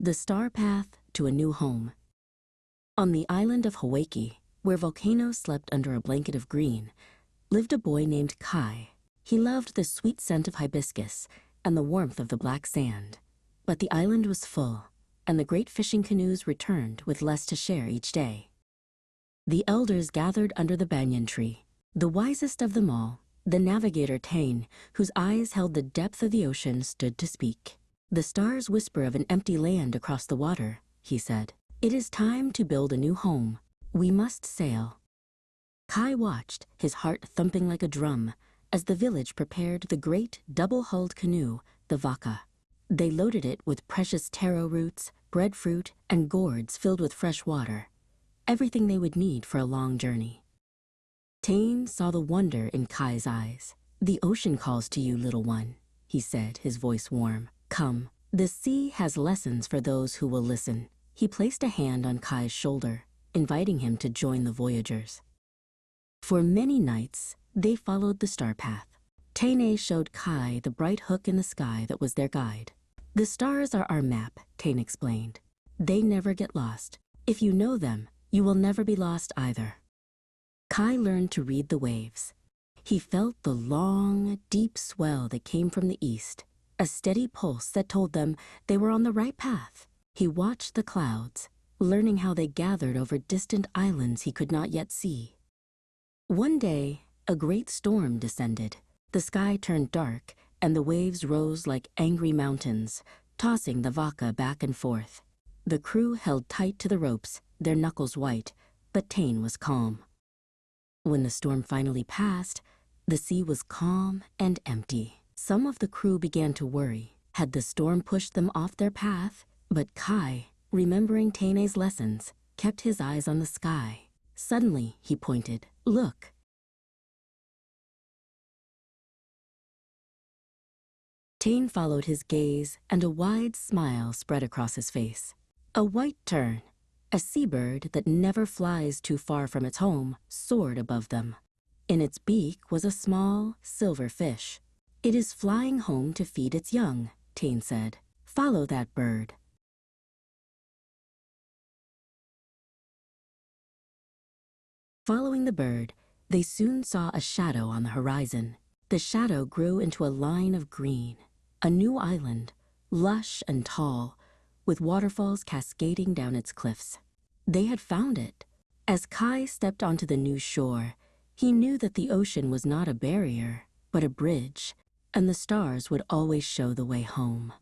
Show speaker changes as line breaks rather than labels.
The Star Path to a New Home. On the island of Hawaii, where volcanoes slept under a blanket of green, lived a boy named Kai. He loved the sweet scent of hibiscus and the warmth of the black sand. But the island was full, and the great fishing canoes returned with less to share each day. The elders gathered under the banyan tree. The wisest of them all, the navigator Tāne, whose eyes held the depth of the ocean, stood to speak. "The stars whisper of an empty land across the water," he said. "It is time to build a new home. We must sail." Kai watched, his heart thumping like a drum, as the village prepared the great double-hulled canoe, the Vaka. They loaded it with precious taro roots, breadfruit, and gourds filled with fresh water, everything they would need for a long journey. Tāne saw the wonder in Kai's eyes. "The ocean calls to you, little one," he said, his voice warm. "Come, the sea has lessons for those who will listen." He placed a hand on Kai's shoulder, inviting him to join the voyagers. For many nights, they followed the star path. Tāne showed Kai the bright hook in the sky that was their guide. "The stars are our map," Tāne explained. "They never get lost. If you know them, you will never be lost either." Kai learned to read the waves. He felt the long, deep swell that came from the east, a steady pulse that told them they were on the right path. He watched the clouds, learning how they gathered over distant islands he could not yet see. One day, a great storm descended. The sky turned dark, and the waves rose like angry mountains, tossing the Vaka back and forth. The crew held tight to the ropes, their knuckles white, but Tāne was calm. When the storm finally passed, the sea was calm and empty. Some of the crew began to worry. Had the storm pushed them off their path? But Kai, remembering Tāne's lessons, kept his eyes on the sky. Suddenly, he pointed. "Look." Tāne followed his gaze, and a wide smile spread across his face. A white tern, a seabird that never flies too far from its home, soared above them. In its beak was a small, silver fish. "It is flying home to feed its young," Tāne said. "Follow that bird." Following the bird, they soon saw a shadow on the horizon. The shadow grew into a line of green, a new island, lush and tall, with waterfalls cascading down its cliffs. They had found it. As Kai stepped onto the new shore, he knew that the ocean was not a barrier, but a bridge, and the stars would always show the way home.